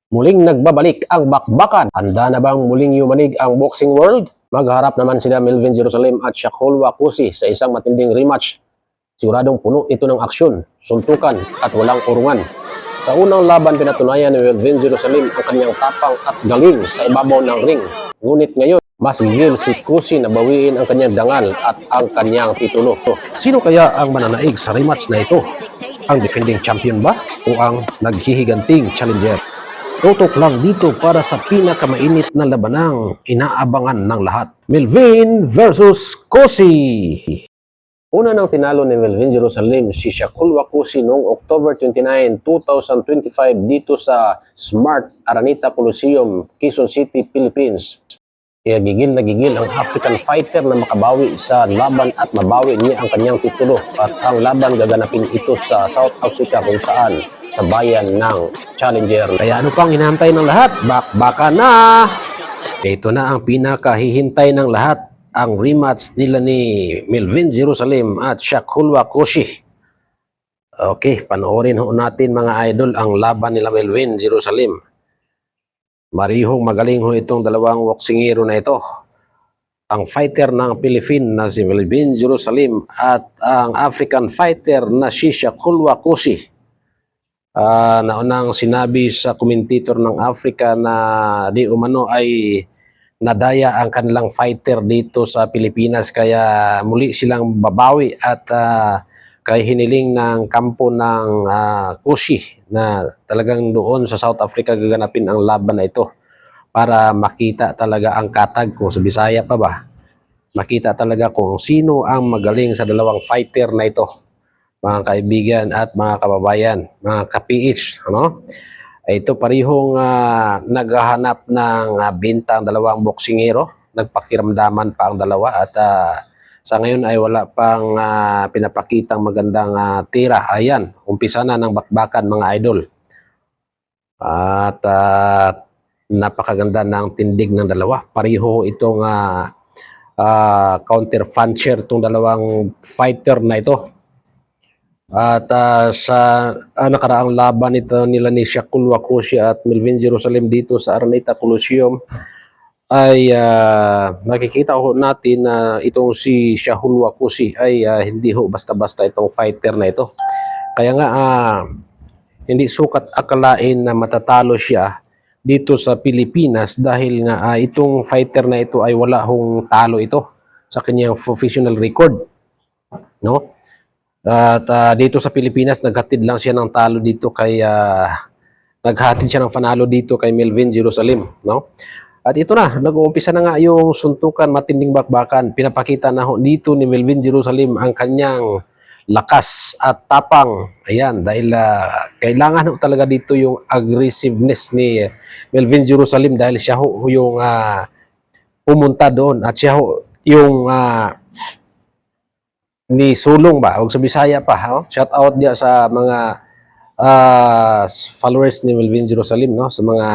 Muling nagbabalik ang bakbakan. Handa na bang muling yumanig ang boxing world? Magharap naman sila Melvin Jerusalem at Shakur Wakusi sa isang matinding rematch. Siguradong puno ito ng aksyon, suntukan at walang urungan. Sa unang laban, pinatunayan ni Melvin Jerusalem ang kanyang tapang at galing sa ibabaw ng ring. Ngunit ngayon, mas gigil si Kusi na bawiin ang kanyang dangal at ang kanyang titulo. Sino kaya ang mananaig sa rematch na ito? Ang defending champion ba o ang naghihiganting challenger? Tutok lang dito para sa pinakamainit na labanang inaabangan ng lahat. Melvin versus Kusi. Una nang tinalo ni Melvin Jerusalem si Shakur Wakusi noong October 29, 2025 dito sa Smart Araneta Coliseum, Quezon City, Philippines. Kaya gigil na gigil ang African fighter na makabawi sa laban at mabawi niya ang kanyang titulo. At ang laban gaganapin ito sa South Africa kung saan sa bayan ng Challenger. Kaya ano pang hinahantay ng lahat? Bakbaka na! Ito na ang pinakahihintay ng lahat. Ang rematch nila ni Melvin Jerusalem at Shakur Wakusi. Okay, panoorin ho natin mga idol ang laban nila Melvin Jerusalem. Marihong magaling ho itong dalawang boksingero na ito. Ang fighter ng Philippines na si Melvin Jerusalem at ang African fighter na si Shakur Wakusi. Naunang sinabi sa commentator ng Africa na di umano ay nadaya ang kanilang fighter dito sa Pilipinas kaya muli silang babawi at kay hiniling ng kampo ng Kusi na talagang doon sa South Africa gaganapin ang laban na ito para makita talaga ang katag kung sa Bisaya pa ba. Makita talaga kung sino ang magaling sa dalawang fighter na ito. Mga kaibigan at mga kababayan, mga ka-PH, ano? Ito parihong naghahanap ng bintang dalawang boksingero. Nagpakiramdaman pa ang dalawa at sa ngayon ay wala pang pinapakitang magandang tira. Ayan, umpisa na ng bakbakan mga idol. At napakaganda ng tindig ng dalawa. Pariho itong counter puncher itong dalawang fighter na ito. At sa nakaraang laban ito nila ni Shakur Wakusi at Melvin Jerusalem dito sa Araneta Coliseum ay nakikita ho natin na itong si Shakur Wakusi ay hindi ho basta-basta itong fighter na ito. Kaya nga hindi sukat akalain na matatalo siya dito sa Pilipinas dahil nga itong fighter na ito ay wala hong talo ito sa kanyang professional record, no? At dito sa Pilipinas naghatid lang siya ng talo dito kay naghatid siya ng panalo dito kay Melvin Jerusalem, no? At ito na, nag-uumpisa na nga yung suntukan, matinding bakbakan. Pinapakita na ho dito ni Melvin Jerusalem ang kanyang lakas at tapang. Ayan, dahil kailangan ho talaga dito yung aggressiveness ni Melvin Jerusalem dahil siya ho yung pumunta doon at siya ho yung ni sulong ba, huwag sa Bisaya pa, shout out dia sa mga followers ni Melvin Jerusalem, no, sa mga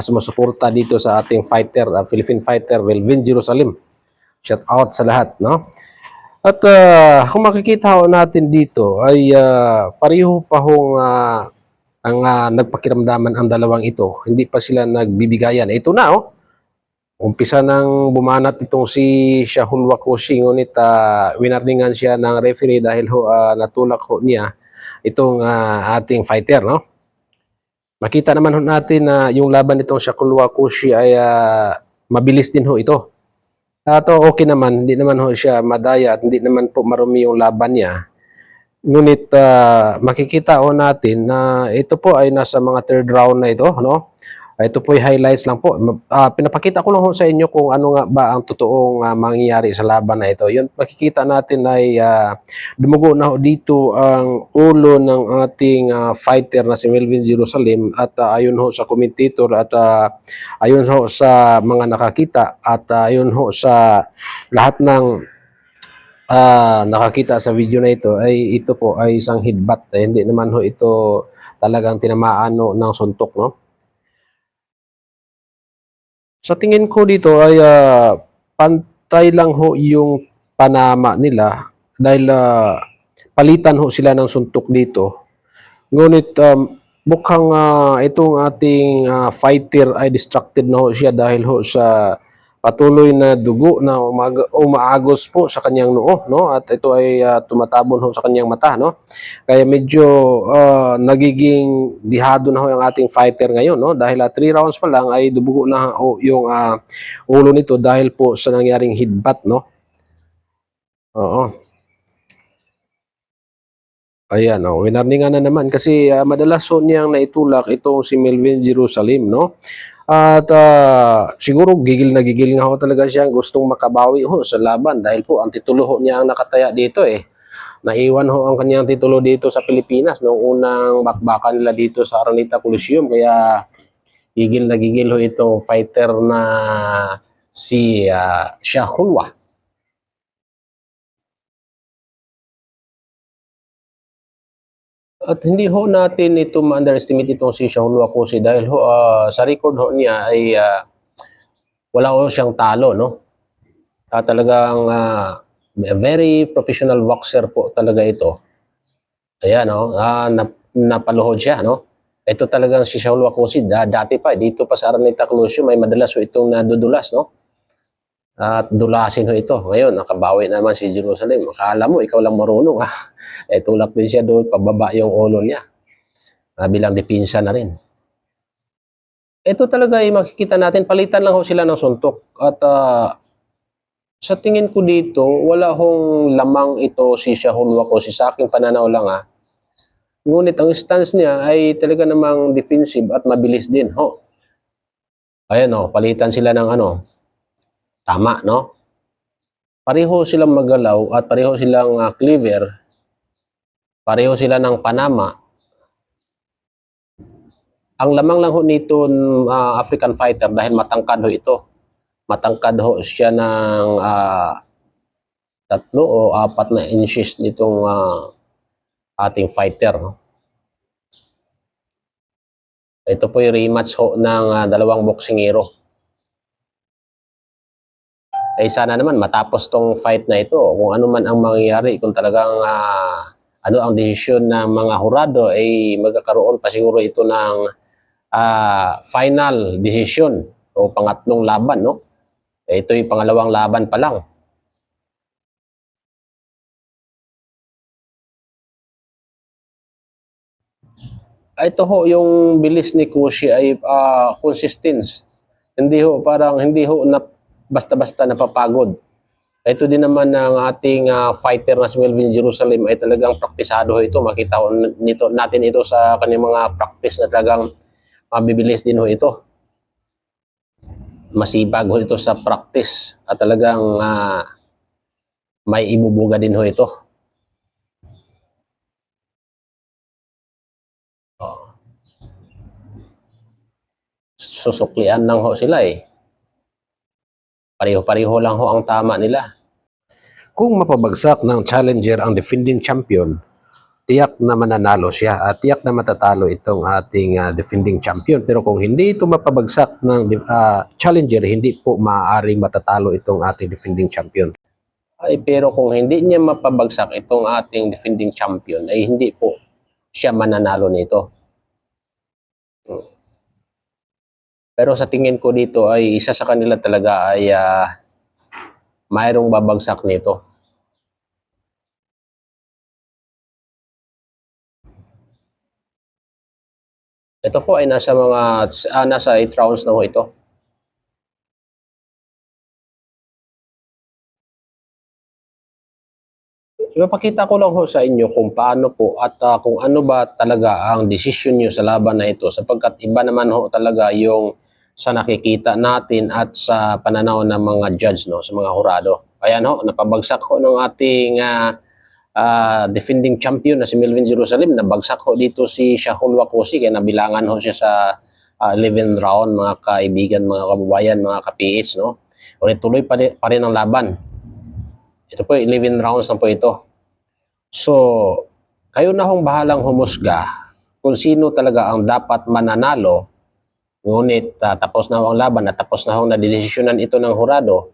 sumusuporta dito sa ating fighter, Philippine fighter Melvin Jerusalem. Shout out sa lahat, no. At kung makikita ho natin dito ay pareho pa hong ang nagpakiramdaman ang dalawang ito, hindi pa sila nagbibigayan. Ito na, umpisa nang bumanat itong si Shakur Wakusi, ngunit winarningan siya ng referee dahil natulak ho niya itong ating fighter, no? Makita naman ho natin na yung laban nitong Shakur Wakusi ay mabilis din ho ito. Okay naman, hindi naman ho siya madaya at hindi naman po marumi yung laban niya. Ngunit makikita ho natin na ito po ay nasa mga third round na ito, no? Ito po yung highlights lang po. Pinapakita ko lang ho sa inyo kung ano nga ba ang totoong mangyayari sa laban na ito. Yun, makikita natin ay dumugo na ho dito ang ulo ng ating fighter na si Melvin Jerusalem at ayon ho sa commentator at ayon ho sa mga nakakita at ayon ho sa lahat ng nakakita sa video na ito ay ito po ay isang headbutt. Hindi naman ho ito talagang tinamaan ng suntok, no? Sa tingin ko dito ay pantay lang ho yung panama nila dahil palitan ho sila ng suntok dito. Ngunit Mukhang itong ating fighter ay distracted na ho siya dahil ho sa patuloy na dugo na umaagos po sa kanyang noo, no? At ito ay tumatabon ho sa kanyang mata, no? Kaya medyo nagiging dihado na ho ang ating fighter ngayon, no? Dahil 3 rounds pa lang ay dubugo na yung ulo nito dahil po sa nangyaring headbutt, no? Oo. Ayan, winarningan na naman kasi madalas ho niyang naitulak itong si Melvin Jerusalem, no? At siguro gigil na gigil nga ho talaga siyang gustong makabawi ho sa laban dahil po ang titulo ho niya ang nakataya dito eh. Naiwan ho ang kanyang titulo dito sa Pilipinas noong unang bakbakan nila dito sa Araneta Coliseum, kaya gigil na gigil ho itong fighter na si Shahulwa. At hindi ho natin ito ma-underestimate itong si Shahulwa Kusi dahil ho sa record ho niya ay wala ho siyang talo, no? Talagang very professional boxer po talaga ito. Ayan, no? Napaluhod siya, no? Ito talagang si Shaul Wakusi, dati pa, dito pa sa Araneta Coliseum, may madalas ho itong nadudulas, no? At dulasin ho ito. Ngayon, nakabawi naman si Jerusalem. Akala mo, ikaw lang marunong, ha? Tulak din siya doon, pababa yung ulo niya. Bilang dipinsa na rin. Ito talaga ay makikita natin, palitan lang ho sila ng suntok. At sa tingin ko dito, wala hong lamang ito si Shaul Wakusi. Sa aking pananaw lang, ha? Ngunit ang stance niya ay talaga namang defensive at mabilis din, ho. Ayan, palitan sila ng tama, no? Pareho silang magalaw at pareho silang cleaver. Pareho sila ng panama. Ang lamang lang ho nito African fighter dahil matangkad ho ito. Matangkad ho siya ng 3 o 4 na inches nitong ating fighter, no? Ito po yung rematch ho ng dalawang boksingero. Ay sana naman matapos tong fight na ito, kung ano man ang mangyayari, kung talagang ano ang desisyon ng mga hurado, ay magkakaroon pa siguro ito ng final decision o pangatlong laban, no? Ito yung pangalawang laban pa lang. Ito ho, yung bilis ni Kushi ay consistent. Hindi ho na basta-basta napapagod. Ito din naman ng ating fighter na si Melvin Jerusalem ay talagang praktisado ito. Makita ho natin ito sa kanyang mga practice na talagang mabibilis din ho ito. Masibag ho ito sa practice at talagang may ibubuga din ho ito. Susuklian lang ho sila eh. Pareho-pareho lang ho ang tama nila. Kung mapabagsak ng challenger ang defending champion, tiyak na mananalo siya at tiyak na matatalo itong ating defending champion. Pero kung hindi ito mapabagsak ng challenger, hindi po maaaring matatalo itong ating defending champion. Pero kung hindi niya mapabagsak itong ating defending champion, ay hindi po siya mananalo nito. Pero sa tingin ko dito ay isa sa kanila talaga ay mayroong babagsak nito. Ito po ay nasa 8 rounds na ho ito. Ipapakita ko lang ho sa inyo kung paano po at kung ano ba talaga ang desisyon nyo sa laban na ito, sapagkat iba naman ho talaga yung sa nakikita natin at sa pananaw ng mga judge, no, sa mga hurado. Ayan ho, napabagsak ho ng ating defending champion na si Melvin Jerusalem. Nabagsak ho dito si Shaul Wakusi, kaya nabilangan ho siya sa 11 round, mga kaibigan, mga kababayan, mga ka-PH, no. Ulit tuloy pa rin ang laban. Ito po 11 rounds na po ito. So, kayo na hong bahalang humusga kung sino talaga ang dapat mananalo. Ngunit tapos na ho ang laban at tapos na hong nadesisyonan ito ng hurado.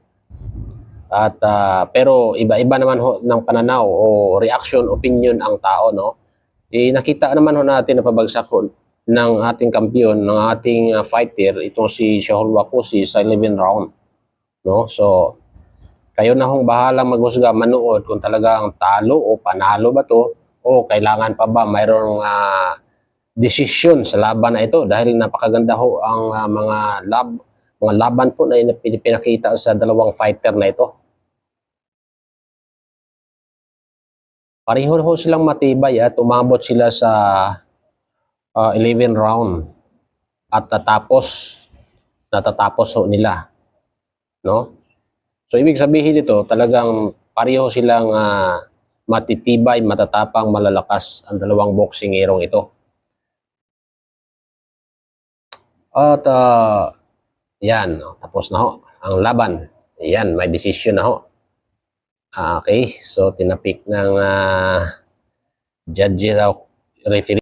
At pero iba-iba naman ho ng pananaw o reaction, opinion ang tao, no? Nakita naman ho natin na pabagsak ho ng ating kampiyon, ng ating fighter, itong si Shaul Wakusi sa 11 round. No? So, kayo na hong bahalang maghusga, manood kung talagang talo o panalo ba to o kailangan pa ba mayroong desisyon sa laban na ito dahil napakaganda ho ang mga laban po na pinakita sa dalawang fighter na ito. Pareho ho silang matibay at umabot sila sa 11 round at natatapos ho nila, no? So ibig sabihin nito, talagang pareho silang matitibay, matatapang, malalakas ang dalawang boxingerong ito. At yan, tapos na ho ang laban. Yan, may decision na ho. Okay, so tinapik ng judge referee